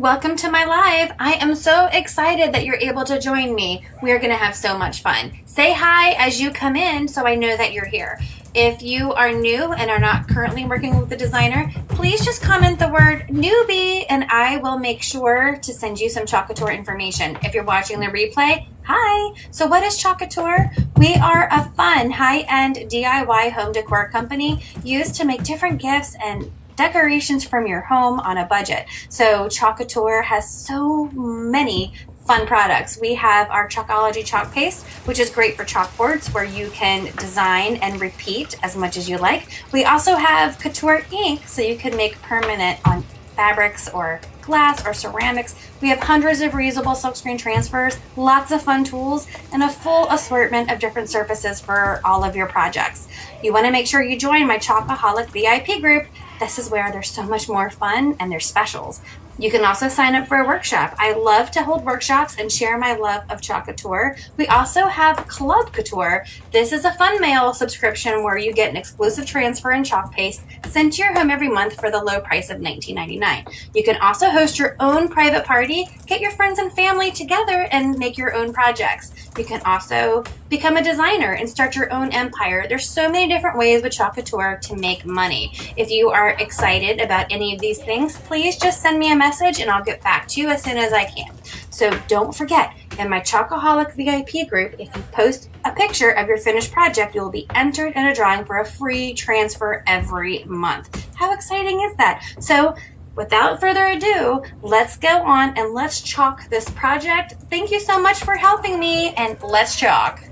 Welcome to my live. I am so excited that you're able to join me. We're going to have so much fun. Say hi as you come in so I know that you're here. If you are new and are not currently working with the designer, please just comment the word newbie and I will make sure to send you some Chalk Couture information. If you're watching the replay, hi. So what is Chalk Couture? We are a fun high-end DIY home decor company used to make different gifts and decorations from your home on a budget. So Chalk Couture has so many fun products. We have our Chalkology chalk paste, which is great for chalkboards where you can design and repeat as much as you like. We also have Couture ink, so you can make permanent on fabrics or glass or ceramics. We have hundreds of reusable silkscreen transfers, lots of fun tools, and a full assortment of different surfaces for all of your projects. You want to make sure you join my Chalkaholic VIP group. This is where there's so much more fun and there's specials. You can also sign up for a workshop. I love to hold workshops and share my love of Chalk Couture. We also have Club Couture. This is a fun mail subscription where you get an exclusive transfer and chalk paste sent to your home every month for the low price of $19.99. You can also host your own private party, get your friends and family together and make your own projects. You can also become a designer and start your own empire. There's so many different ways with Chalk Couture to make money. If you are excited about any of these things, please just send me a message and I'll get back to you as soon as I can. So don't forget, in my Chalkaholic VIP group, if you post a picture of your finished project, you will be entered in a drawing for a free transfer every month. How exciting is that? So without further ado, let's go on and let's chalk this project. Thank you so much for helping me, and let's chalk.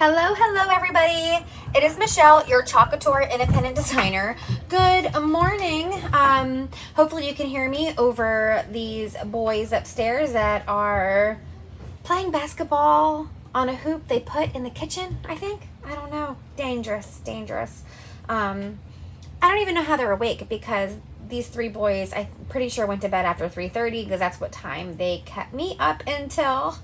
Hello everybody. It is Michelle, your Chalk Couture independent designer. Good morning. Hopefully you can hear me over these boys upstairs that are playing basketball on a hoop they put in the kitchen, I think. I don't know. Dangerous. I don't even know how they're awake because these three boys, I'm pretty sure, went to bed after 3:30 because that's what time they kept me up until.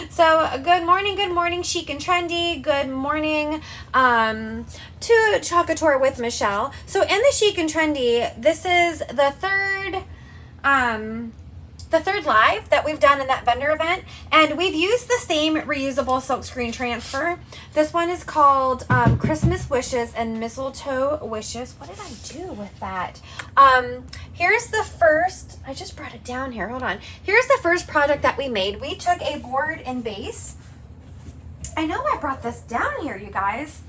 So good morning, chic and trendy. Good morning to Chalk Couture with Michelle. So in the chic and trendy, this is the third live that we've done in that vendor event, and we've used the same reusable silkscreen transfer. This one is called Christmas Wishes and Mistletoe Wishes. What did I do with that? Here's the first, I just brought it down here, hold on. Here's the first project that we made. We took a board and base. I know I brought this down here, you guys.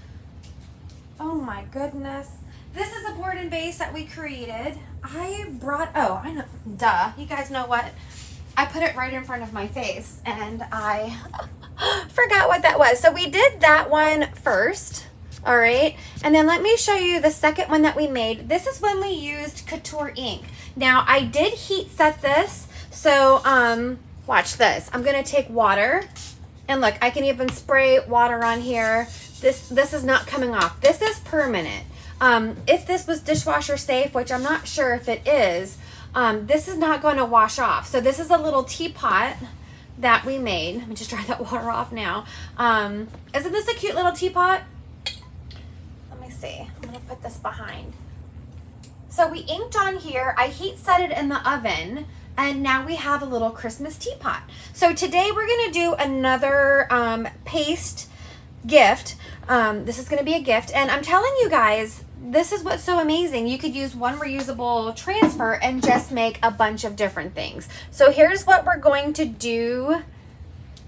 Oh my goodness. This is a board and base that we created. I know, duh. You guys know what? I put it right in front of my face and I forgot what that was. So we did that one first. All right, and then let me show you the second one that we made. This is when we used Couture ink. Now I did heat set this, so watch this. I'm gonna take water, and look, I can even spray water on here. This is not coming off. This is permanent. If this was dishwasher safe, which I'm not sure if it is, this is not going to wash off. So this is a little teapot that we made. Let me just dry that water off now. Isn't this a cute little teapot? I'm gonna put this behind. So we inked on here, I heat set it in the oven, and now we have a little Christmas teapot. So today we're gonna do another paste gift. This is gonna be a gift, and I'm telling you guys, this is what's so amazing. You could use one reusable transfer and just make a bunch of different things. So here's what we're going to do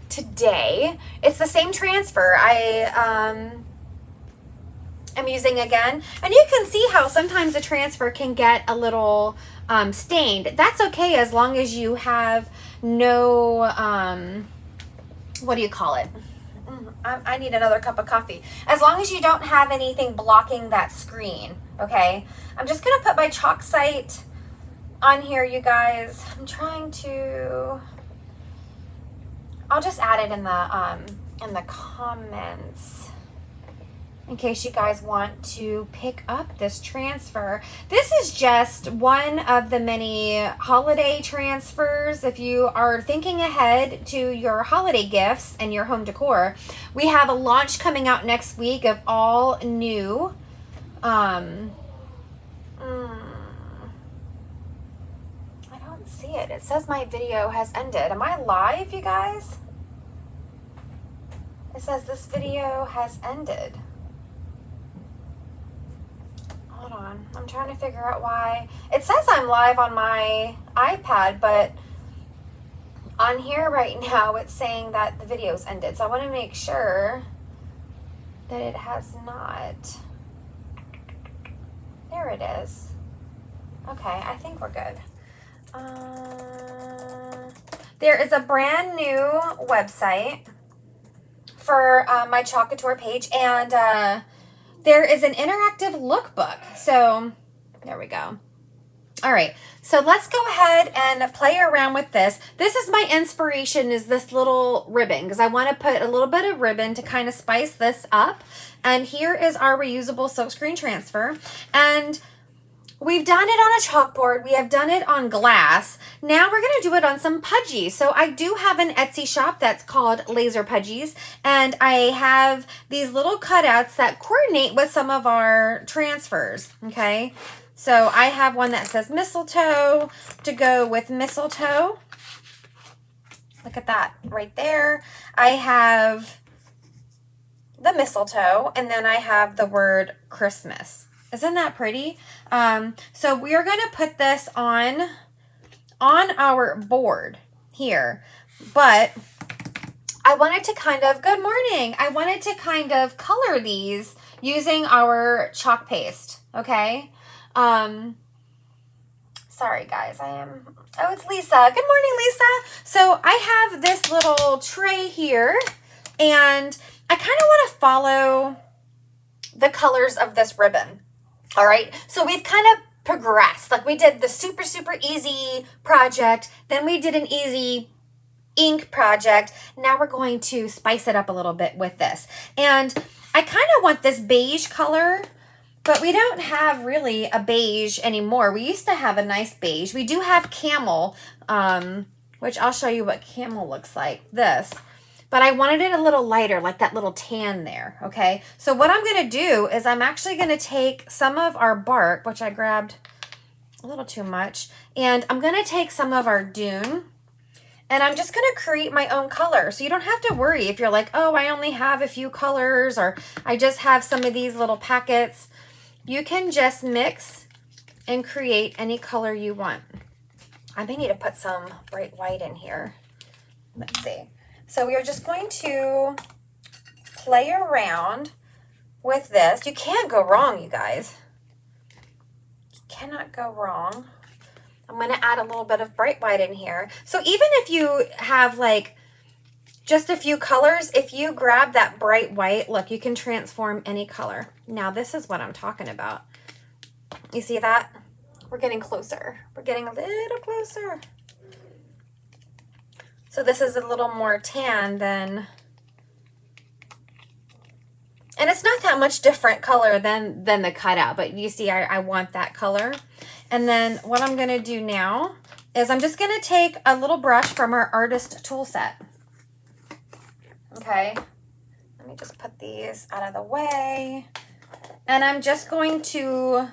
today. It's the same transfer. I'm using again, and you can see how sometimes the transfer can get a little stained. That's okay as long as you have no what do you call it? I need another cup of coffee. As long as you don't have anything blocking that screen, okay? I'm just gonna put my chalk site on here, you guys. I'll just add it in the comments. in case you guys want to pick up this transfer. This is just one of the many holiday transfers. If you are thinking ahead to your holiday gifts and your home decor, we have a launch coming out next week of all new I don't see it. It says my video has ended. Am I live, you guys? It says this video has ended. Hold on. I'm trying to figure out why. It says I'm live on my iPad, but on here right now it's saying that the video's ended. So I want to make sure that it has not. There it is. Okay, I think we're good. There is a brand new website for my Chalk Couture page, and there is an interactive lookbook. So there we go. All right, so let's go ahead and play around with this. This is my inspiration, is this little ribbon, because I want to put a little bit of ribbon to kind of spice this up. And here is our reusable silkscreen transfer. And we've done it on a chalkboard. We have done it on glass. Now we're going to do it on some Pudgies. So I do have an Etsy shop that's called Laser Pudgies. And I have these little cutouts that coordinate with some of our transfers. Okay. So I have one that says mistletoe to go with mistletoe. Look at that right there. I have the mistletoe, and then I have the word Christmas. Isn't that pretty? So we are going to put this on our board here, but I wanted to kind of, good morning. I wanted to kind of color these using our chalk paste. Okay. Sorry guys, oh, it's Lisa. Good morning, Lisa. So I have this little tray here, and I kind of want to follow the colors of this ribbon. All right. So we've kind of progressed. Like we did the super, super easy project. Then we did an easy ink project. Now we're going to spice it up a little bit with this. And I kind of want this beige color, but we don't have really a beige anymore. We used to have a nice beige. We do have camel, which I'll show you what camel looks like. This. But I wanted it a little lighter, like that little tan there, okay? So what I'm going to do is I'm actually going to take some of our bark, which I grabbed a little too much, and I'm going to take some of our dune, and I'm just going to create my own color. So you don't have to worry if you're like, oh, I only have a few colors, or I just have some of these little packets. You can just mix and create any color you want. I may need to put some bright white in here. Let's see. So we are just going to play around with this. You can't go wrong, you guys. You cannot go wrong. I'm going to add a little bit of bright white in here. So even if you have like just a few colors, if you grab that bright white, look, you can transform any color. Now this is what I'm talking about. You see that? We're getting closer. We're getting a little closer. So this is a little more tan than, and it's not that much different color than the cutout, but you see I want that color. And then what I'm going to do now is I'm just going to take a little brush from our artist tool set. Okay, let me just put these out of the way. And I'm just going to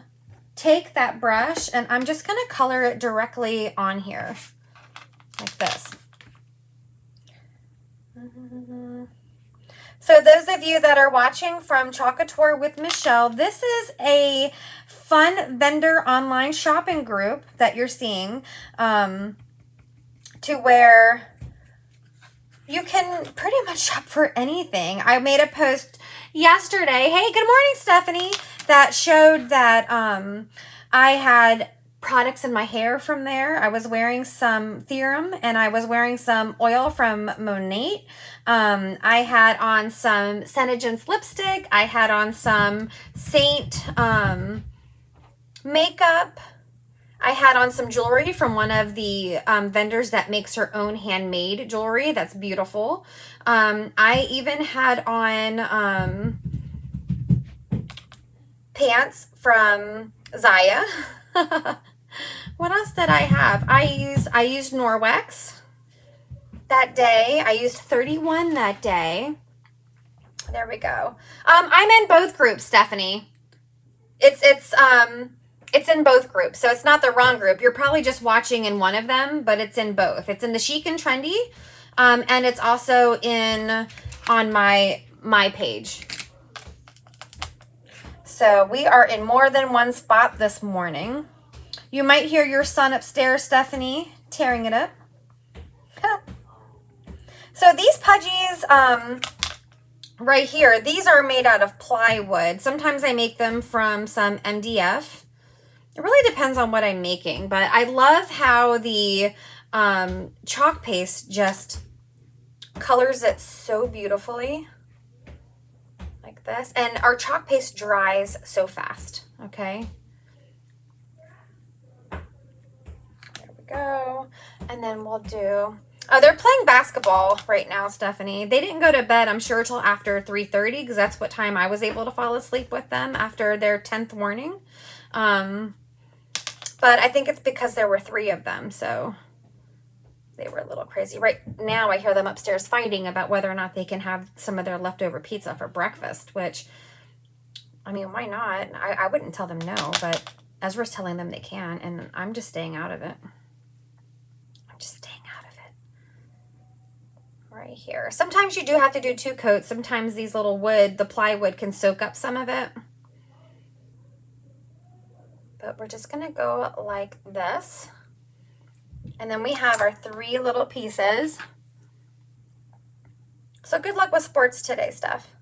take that brush and I'm just going to color it directly on here like this. So those of you that are watching from Chalk Couture with Michelle, this is a fun vendor online shopping group that you're seeing, to where you can pretty much shop for anything. I made a post yesterday, hey, good morning, Stephanie, that showed that I had products in my hair from there. I was wearing some Theorem and I was wearing some oil from Monat. I had on some Senegence lipstick. I had on some Saint makeup. I had on some jewelry from one of the vendors that makes her own handmade jewelry. That's beautiful. I even had on pants from Zaya. What else did I have? I used Norwex that day. I used 31 that day. There we go. I'm in both groups, Stephanie. It's in both groups, so it's not the wrong group. You're probably just watching in one of them, but it's in both. It's in the Chic and Trendy, and it's also on my page. So we are in more than one spot this morning. You might hear your son upstairs, Stephanie, tearing it up. So these Pudgies, right here, these are made out of plywood. Sometimes I make them from some MDF. It really depends on what I'm making, but I love how the chalk paste just colors it so beautifully. Like this. And our chalk paste dries so fast, okay? There we go. And then we'll do... Oh, they're playing basketball right now, Stephanie. They didn't go to bed, I'm sure, till after 3:30 because that's what time I was able to fall asleep with them after their 10th warning. But I think it's because there were 3 of them, so they were a little crazy. Right now I hear them upstairs fighting about whether or not they can have some of their leftover pizza for breakfast, which, I mean, why not? I wouldn't tell them no, but Ezra's telling them they can, and I'm just staying out of it. I'm just staying out of it. Right here. Sometimes you do have to do 2 coats. Sometimes these little the plywood can soak up some of it. But we're just going to go like this. And then we have our 3 little pieces. So good luck with sports today, Steph.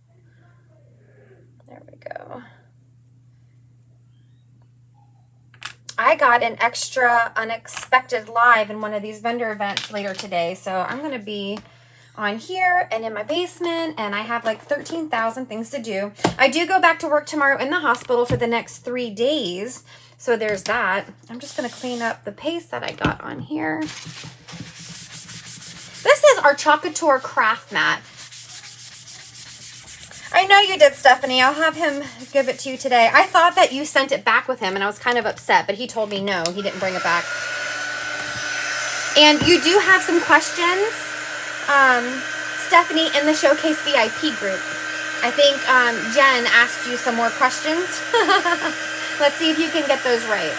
There we go. I got an extra unexpected live in one of these vendor events later today. So I'm going to be on here and in my basement, and I have like 13,000 things to do. I do go back to work tomorrow in the hospital for the next 3 days. So there's that. I'm just going to clean up the paste that I got on here. This is our Club Couture craft mat. I know you did, Stephanie. I'll have him give it to you today. I thought that you sent it back with him, and I was kind of upset, but he told me no, he didn't bring it back. And you do have some questions, Stephanie, in the Showcase VIP group. I think Jen asked you some more questions. Let's see if you can get those right.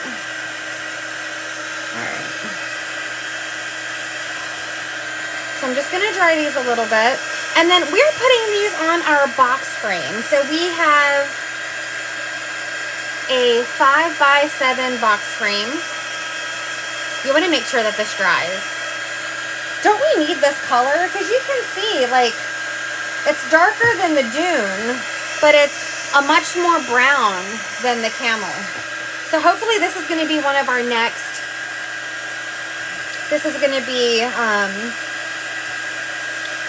All right. So I'm just going to dry these a little bit. And then we're putting these on our box frame. So we have a 5x7 box frame. You want to make sure that this dries. Don't we need this color? Because you can see, like, it's darker than the dune, but it's a much more brown than the camel. So hopefully this is going to be one of our next, this is going to be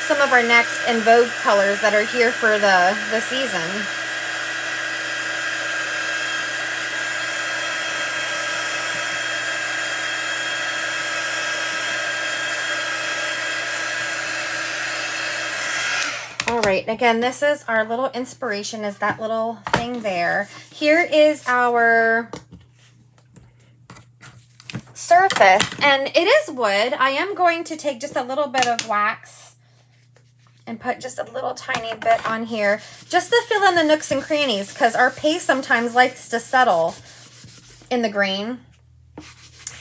some of our next in vogue colors that are here for the season. All right, again, this is our little inspiration, is that little thing there. Here is our surface, and it is wood. I am going to take just a little bit of wax and put just a little tiny bit on here, just to fill in the nooks and crannies, because our paste sometimes likes to settle in the grain.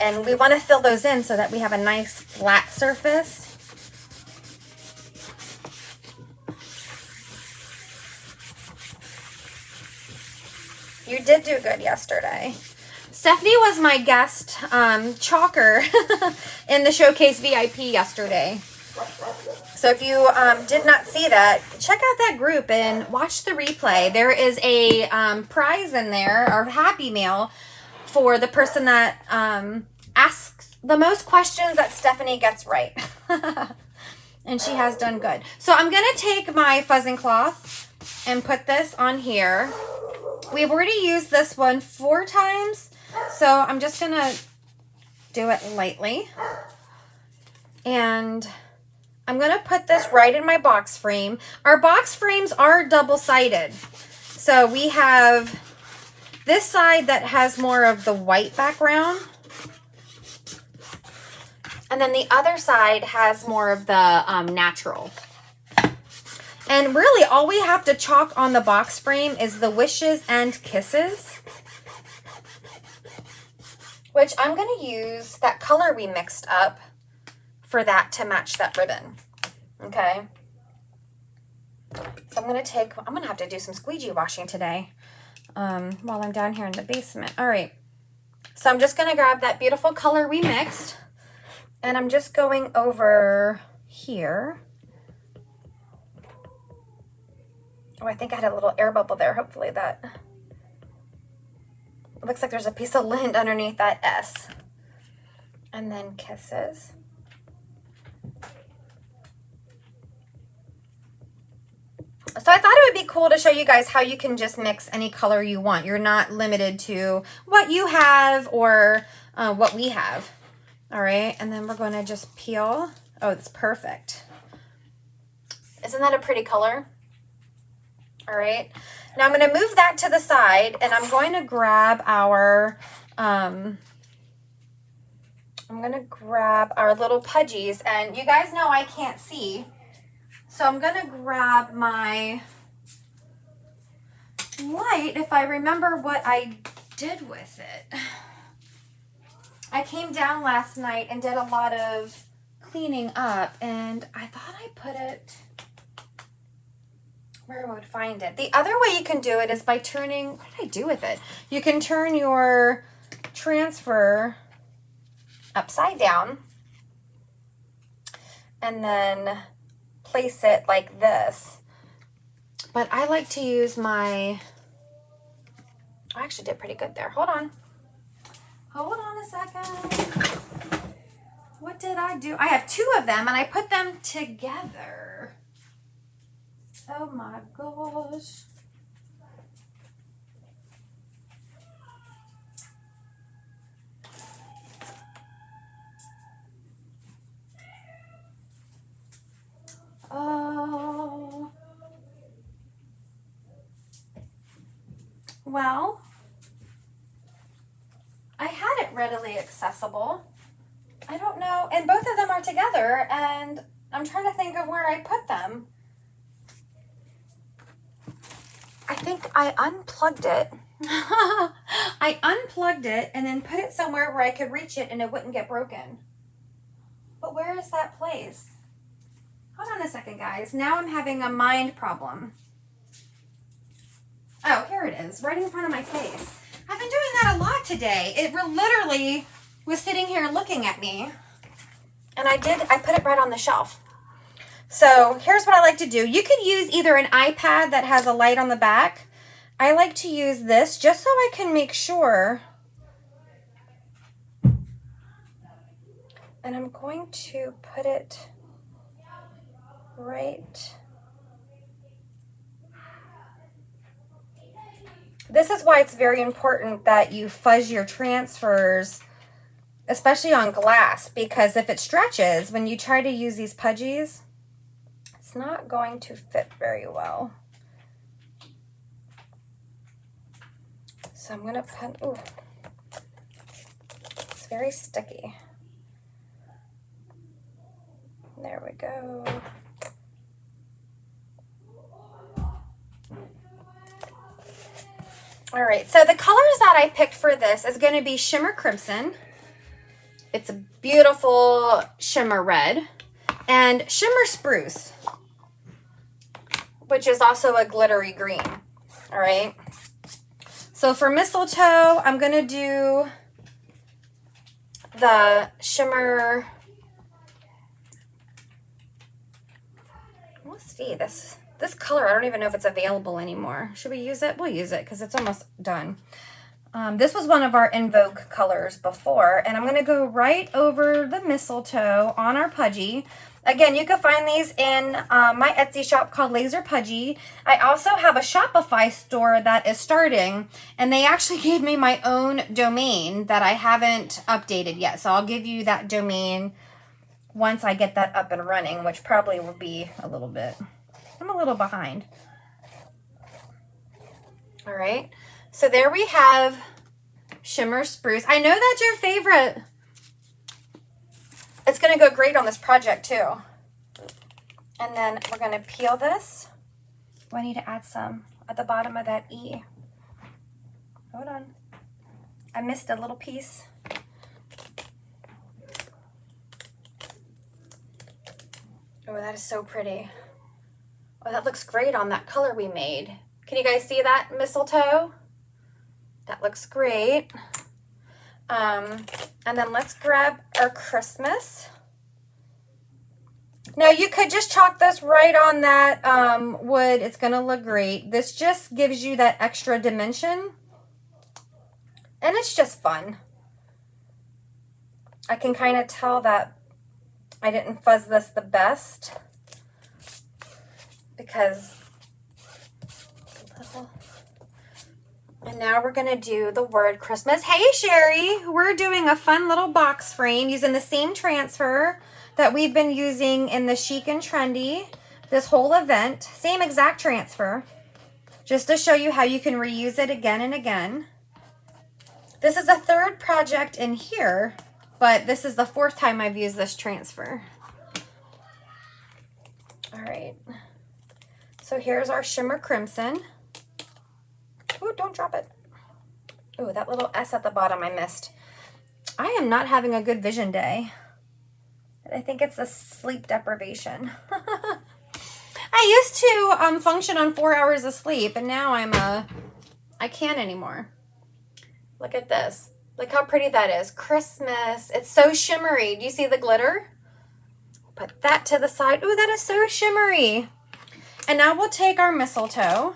And we want to fill those in so that we have a nice flat surface. You did do good yesterday. Stephanie was my guest chalker in the Showcase VIP yesterday. So if you did not see that, check out that group and watch the replay. There is a prize in there, or Happy Meal, for the person that asks the most questions that Stephanie gets right. And she has done good. So I'm going to take my fuzzing cloth and put this on here. We've already used this one 4 times, so I'm just going to do it lightly. And I'm going to put this right in my box frame. Our box frames are double-sided. So we have this side that has more of the white background. And then the other side has more of the natural. And really all we have to chalk on the box frame is the wishes and kisses, which I'm going to use that color we mixed up for that to match that ribbon. Okay. So I'm going to have to do some squeegee washing today while I'm down here in the basement. All right. So I'm just going to grab that beautiful color we mixed, and I'm just going over here. Oh, I think I had a little air bubble there. Hopefully that... It looks like there's a piece of lint underneath that S. And then kisses. So I thought it would be cool to show you guys how you can just mix any color you want. You're not limited to what you have or what we have. All right, and then we're going to just peel. Oh, that's perfect. Isn't that a pretty color? All right, now I'm going to move that to the side, and I'm going to grab our, little Pudgies, and you guys know I can't see, so I'm going to grab my light if I remember what I did with it. I came down last night and did a lot of cleaning up, and I thought I put it where I would find it. The other way you can do it is by turning, what did I do with it? You can turn your transfer upside down and then place it like this. But I like to use my, I actually did pretty good there. Hold on a second. What did I do? I have two of them and I put them together. Oh my gosh. Oh. Well, I had it readily accessible. I don't know. And both of them are together, and I'm trying to think of where I put them. I think I unplugged it. I unplugged it and then put it somewhere where I could reach it and it wouldn't get broken. But where is that place? Hold on a second, guys. Now I'm having a mind problem. Oh, here it is, right in front of my face. I've been doing that a lot today. It literally was sitting here looking at me. And I put it right on the shelf. So here's what I like to do. You could use either an iPad that has a light on the back. I like to use this just so I can make sure. And I'm going to put it right. This is why it's very important that you fuzz your transfers, especially on glass, because if it stretches, when you try to use these Pudgies, it's not going to fit very well. So I'm going to put, ooh, it's very sticky. There we go. All right, so the colors that I picked for this is going to be Shimmer Crimson. It's a beautiful shimmer red. And Shimmer Spruce, which is also a glittery green. All right. So for mistletoe, I'm going to do the shimmer. Let's see, this color, I don't even know if it's available anymore. Should we use it? We'll use it because it's almost done. This was one of our In Vogue colors before, and I'm going to go right over the mistletoe on our Pudgy. Again, you can find these in my Etsy shop called Laser Pudgy. I also have a Shopify store that is starting, and they actually gave me my own domain that I haven't updated yet. So I'll give you that domain once I get that up and running, which probably will be a little bit. I'm a little behind. All right. So there we have shimmer spruce. I know that's your favorite. It's going to go great on this project too. And then we're going to peel this. Oh, I need to add some at the bottom of that E. Hold on. I missed a little piece. Oh, that is so pretty. Oh, that looks great on that color we made. Can you guys see that mistletoe? That looks great. And then let's grab our Christmas. Now you could just chalk this right on that wood. It's going to look great. This just gives you that extra dimension. And it's just fun. I can kind of tell that I didn't fuzz this the best because, and now we're gonna do the word Christmas. Hey Sherry, we're doing a fun little box frame using the same transfer that we've been using in the Chic and Trendy this whole event. Same exact transfer, just to show you how you can reuse it again and again. This is a third project in here, but this is the fourth time I've used this transfer. All right. So here's our shimmer crimson. Ooh, don't drop it. Ooh, that little S at the bottom I missed. I am not having a good vision day. I think it's the sleep deprivation. I used to function on 4 hours of sleep, and now I can't anymore. Look at this. Look how pretty that is. Christmas. It's so shimmery. Do you see the glitter? Put that to the side. Ooh, that is so shimmery. And now we'll take our mistletoe.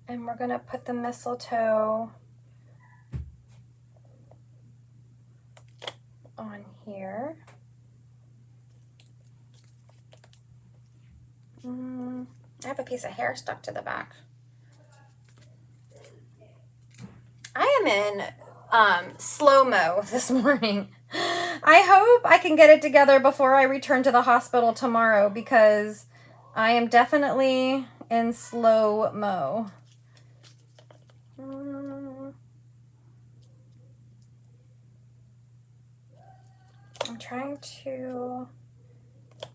And we're going to put the mistletoe on here. I have a piece of hair stuck to the back. I am in slow-mo this morning. I hope I can get it together before I return to the hospital tomorrow because I am definitely in slow-mo. I'm trying to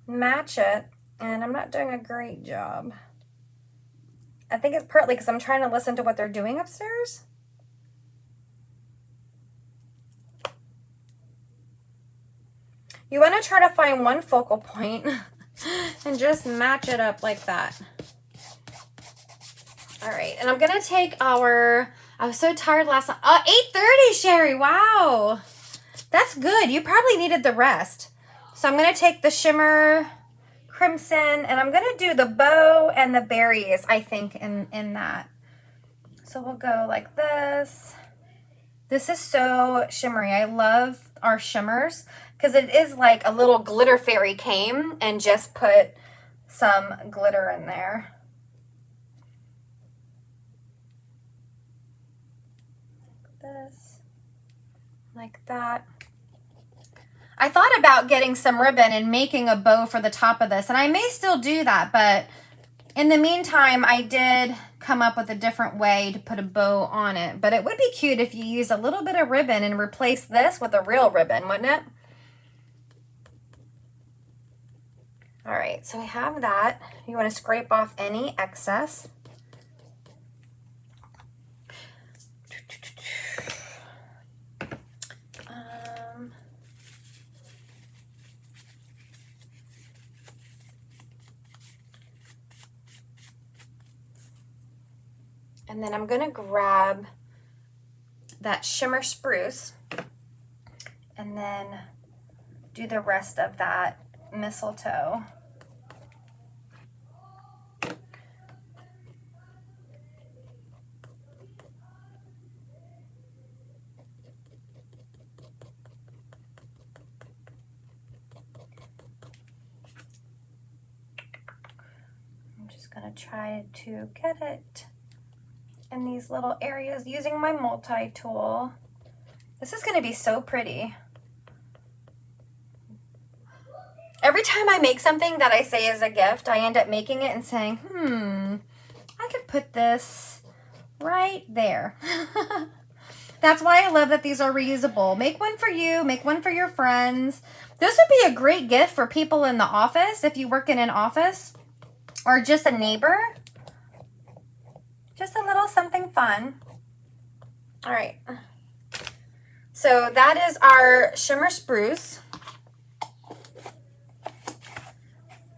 match it, and I'm not doing a great job. I think it's partly because I'm trying to listen to what they're doing upstairs. You want to try to find one focal point and just match it up like that. All right, and I'm going to take our, I was so tired last night. 8:30, Sherry, wow. That's good. You probably needed the rest. So I'm going to take the shimmer crimson, and I'm going to do the bow and the berries, I think, in that. So we'll go like this. This is so shimmery. I love our shimmers because it is like a little glitter fairy came and just put some glitter in there. This, like that. I thought about getting some ribbon and making a bow for the top of this, and I may still do that, but in the meantime, I did come up with a different way to put a bow on it. But it would be cute if you use a little bit of ribbon and replace this with a real ribbon, wouldn't it? All right, so I have that. You want to scrape off any excess. And then I'm going to grab that shimmer spruce and then do the rest of that mistletoe. I'm just going to try to get it in these little areas using my multi-tool. This is going to be so pretty. Every time I make something that I say is a gift, I end up making it and saying, I could put this right there. That's why I love that these are reusable. Make one for you, make one for your friends. This would be a great gift for people in the office if you work in an office or just a neighbor. Just a little something fun. All right. So that is our shimmer spruce,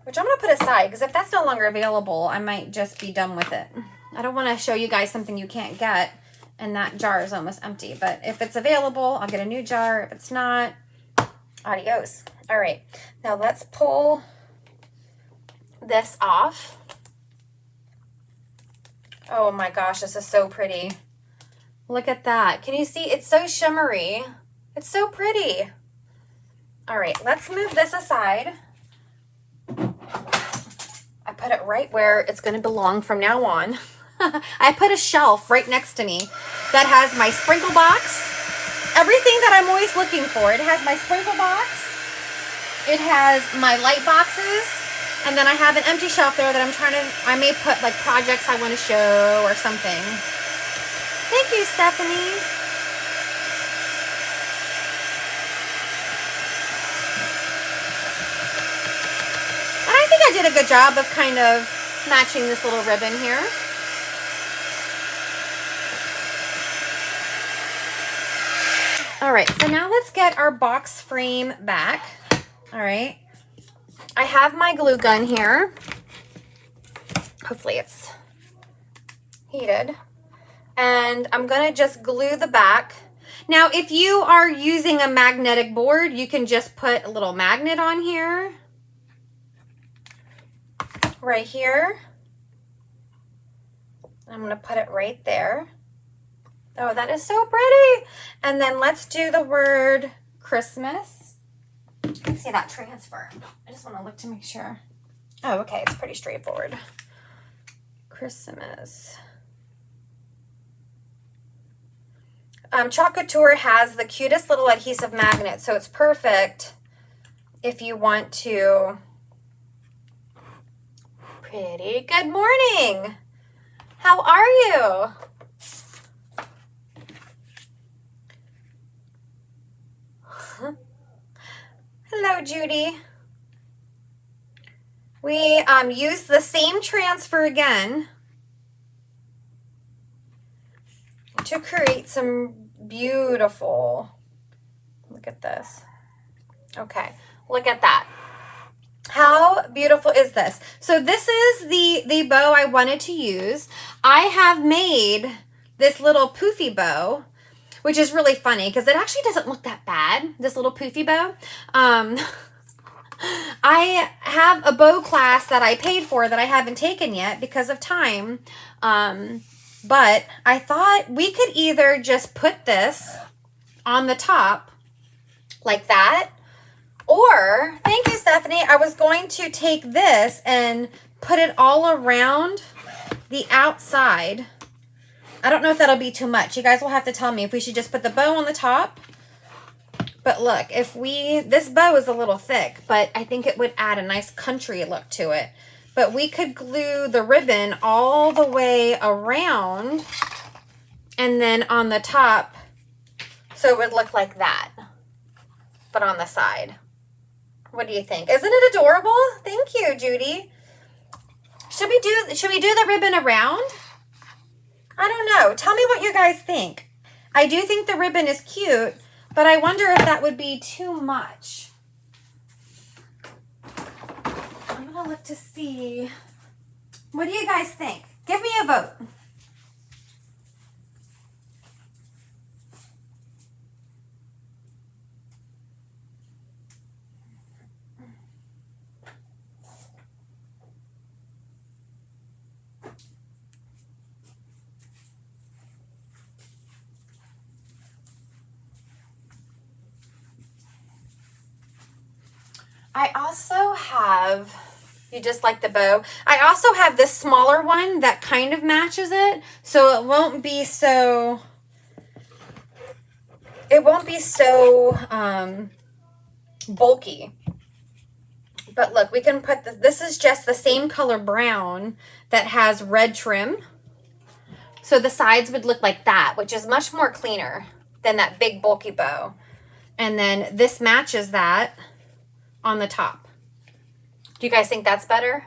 which I'm going to put aside because if that's no longer available, I might just be done with it. I don't want to show you guys something you can't get and that jar is almost empty. But if it's available, I'll get a new jar. If it's not, adios. All right. Now let's pull this off. Oh my gosh, this is so pretty. Look at that. Can you see? It's so shimmery. It's so pretty. All right, let's move this aside. I put it right where it's going to belong from now on. I put a shelf right next to me that has my sprinkle box. Everything that I'm always looking for. It has my sprinkle box. It has my light boxes. And then I have an empty shelf there that I may put like projects I want to show or something. Thank you, Stephanie. And I think I did a good job of kind of matching this little ribbon here. All right, so now let's get our box frame back. All right. I have my glue gun here. Hopefully it's heated. And I'm going to just glue the back. Now, if you are using a magnetic board, you can just put a little magnet on here. Right here. I'm going to put it right there. Oh, that is so pretty. And then let's do the word Christmas. You can see that transfer. I just want to look to make sure. Oh, okay. It's pretty straightforward. Christmas. Club Couture has the cutest little adhesive magnet, so it's perfect if you want to. Pretty good morning. How are you? Hello, Judy. We use the same transfer again to create some beautiful, look at this. Okay, look at that. How beautiful is this? So this is the bow I wanted to use. I have made this little poofy bow, which is really funny because it actually doesn't look that bad, this little poofy bow. I have a bow class that I paid for that I haven't taken yet because of time. But I thought we could either just put this on the top like that, or, thank you, Stephanie, I was going to take this and put it all around the outside. I don't know if that'll be too much. You guys will have to tell me if we should just put the bow on the top. But look, this bow is a little thick, but I think it would add a nice country look to it. But we could glue the ribbon all the way around and then on the top, so it would look like that, but on the side. What do you think? Isn't it adorable? Thank you, Judy. Should we do the ribbon around? I don't know. Tell me what you guys think. I do think the ribbon is cute, but I wonder if that would be too much. I'm going to look to see. What do you guys think? Give me a vote. I also have, you just like the bow, I also have this smaller one that kind of matches it, so it won't be so bulky. But look, we can put this is just the same color brown that has red trim. So the sides would look like that, which is much more cleaner than that big bulky bow. And then this matches that on the top. Do you guys think that's better?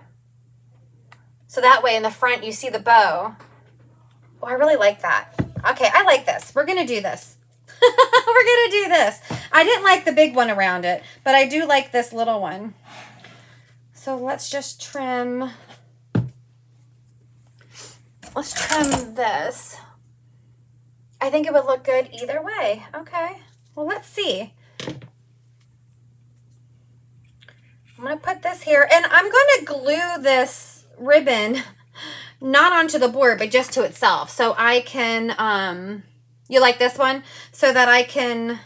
So that way in the front you see the bow. Oh, I really like that. Okay, I like this. We're going to do this. We're going to do this. I didn't like the big one around it, but I do like this little one. So let's just trim. Let's trim this. I think it would look good either way. Okay, well, let's see. I'm going to put this here, and I'm going to glue this ribbon not onto the board, but just to itself. So I can, you like this one? So that I can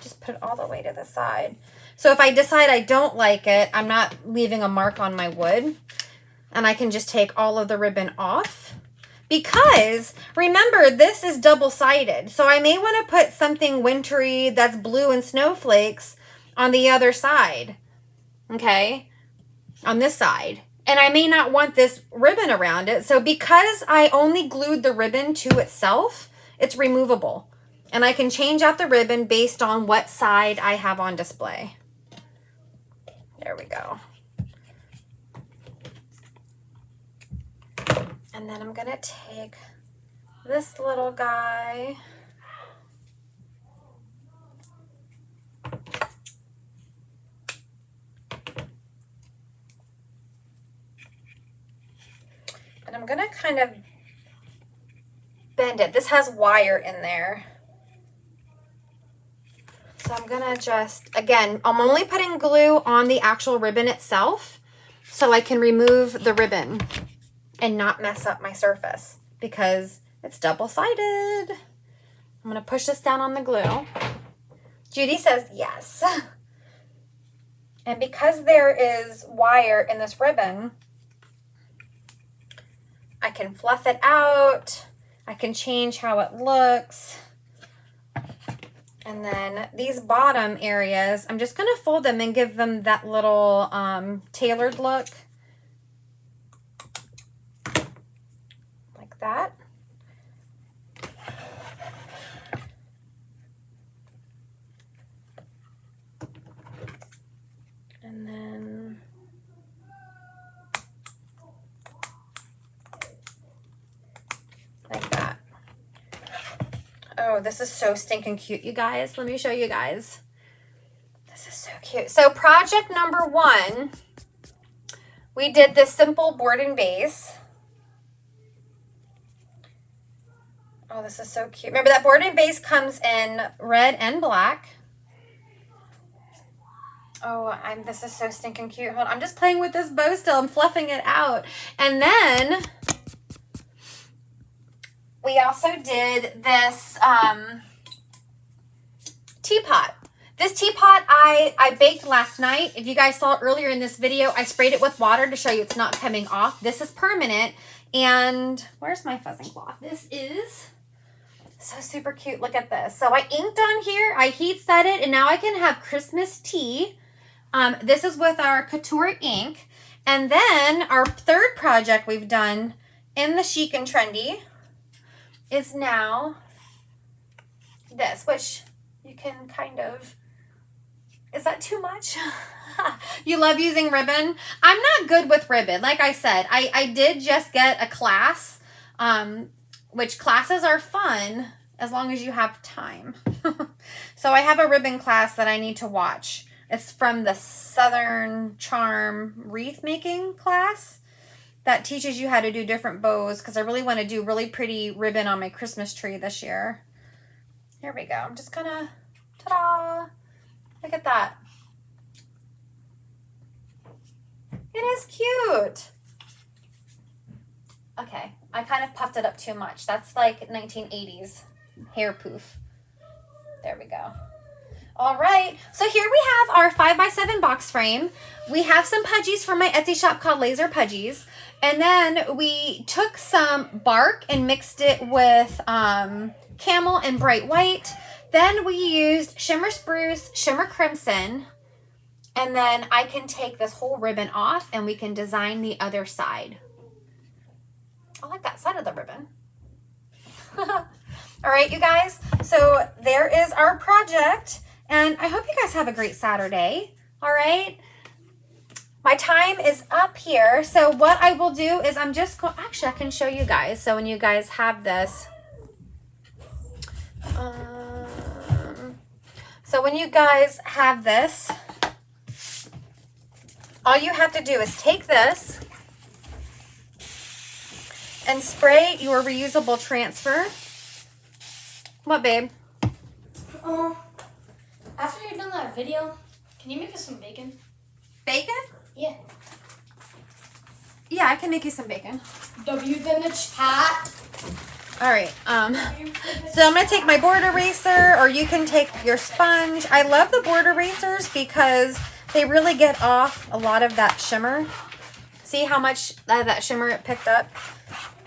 just put it all the way to the side. So if I decide I don't like it, I'm not leaving a mark on my wood. And I can just take all of the ribbon off. Because, remember, this is double-sided. So I may want to put something wintry that's blue and snowflakes on the other side. Okay? On this side. And I may not want this ribbon around it. So because I only glued the ribbon to itself, it's removable. And I can change out the ribbon based on what side I have on display. There we go. And then I'm going to take this little guy. And I'm going to kind of bend it. This has wire in there. So I'm going to just, again, I'm only putting glue on the actual ribbon itself so I can remove the ribbon and not mess up my surface because it's double-sided. I'm going to push this down on the glue. Judy says yes. And because there is wire in this ribbon, I can fluff it out. I can change how it looks. And then these bottom areas, I'm just going to fold them and give them that little tailored look. Like that. And then like that. Oh, this is so stinking cute, you guys. Let me show you guys. This is so cute. So project number 1, we did this simple board and base. Oh, this is so cute. Remember that board and base comes in red and black. Oh, this is so stinking cute. Hold on, I'm just playing with this bow still. I'm fluffing it out. And then we also did this teapot. This teapot I baked last night. If you guys saw earlier in this video, I sprayed it with water to show you it's not coming off. This is permanent. And where's my fuzzing cloth? This is so super cute. Look at this. So I inked on here. I heat set it. And now I can have Christmas tea. This is with our Couture ink. And then our third project we've done in the Chic and Trendy is now this, which you can kind of, is that too much? You love using ribbon? I'm not good with ribbon. Like I said, I did just get a class, which classes are fun as long as you have time. So I have a ribbon class that I need to watch. It's from the Southern Charm wreath making class that teaches you how to do different bows, because I really want to do really pretty ribbon on my Christmas tree this year. Here we go. I'm just gonna, ta-da! Look at that. It is cute. Okay, I kind of puffed it up too much. That's like 1980s hair poof. There we go. All right, so here we have our 5x7 box frame. We have some Pudgies from my Etsy shop called Laser Pudgies. And then we took some bark and mixed it with camel and bright white. Then we used shimmer spruce, shimmer crimson, And then I can take this whole ribbon off and we can design the other side. I like that side of the ribbon. All right, you guys. So there is our project. And I hope you guys have a great Saturday. All right. My time is up here. So what I will do is I'm just going, actually I can show you guys. So when you guys have this, so when you guys have this, all you have to do is take this and spray your reusable transfer. What, babe? After you're done that video, can you make us some bacon? Bacon? Yeah. Yeah, I can make you some bacon. W's in the chat. All right. So I'm going to take my board eraser, or you can take your sponge. I love the board erasers because they really get off a lot of that shimmer. See how much that shimmer it picked up?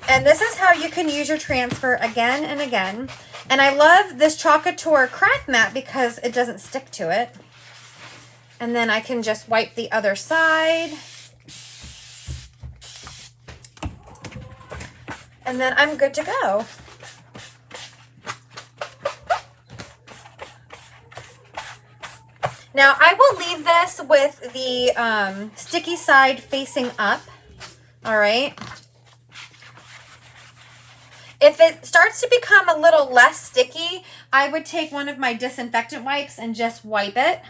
And this is how you can use your transfer again and again. And I love this Club Couture craft mat because it doesn't stick to it. And then I can just wipe the other side. And then I'm good to go. Now I will leave this with the sticky side facing up. All right. If it starts to become a little less sticky, I would take one of my disinfectant wipes and just wipe it.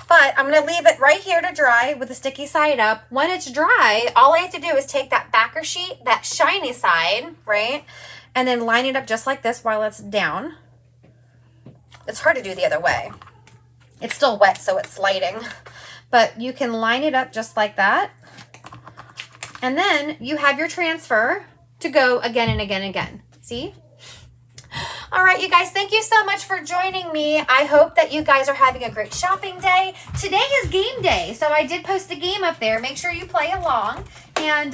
But I'm going to leave it right here to dry with the sticky side up. When it's dry, all I have to do is take that backer sheet, that shiny side, right? And then line it up just like this while it's down. It's hard to do the other way. It's still wet, so it's sliding. But you can line it up just like that. And then you have your transfer to go again and again and again. See? All right, you guys, thank you so much for joining me. I hope that you guys are having a great shopping day. Today is game day, so I did post a game up there. Make sure you play along. And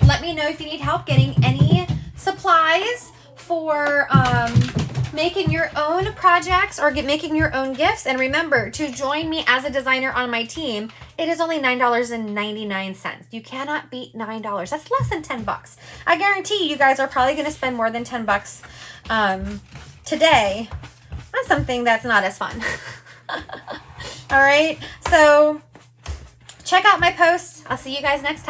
let me know if you need help getting any supplies for making your own projects or making your own gifts. And remember, to join me as a designer on my team, it is only $9.99. You cannot beat $9. That's less than 10 bucks. I guarantee you guys are probably going to spend more than 10 bucks today on something that's not as fun. All right. So check out my post. I'll see you guys next time.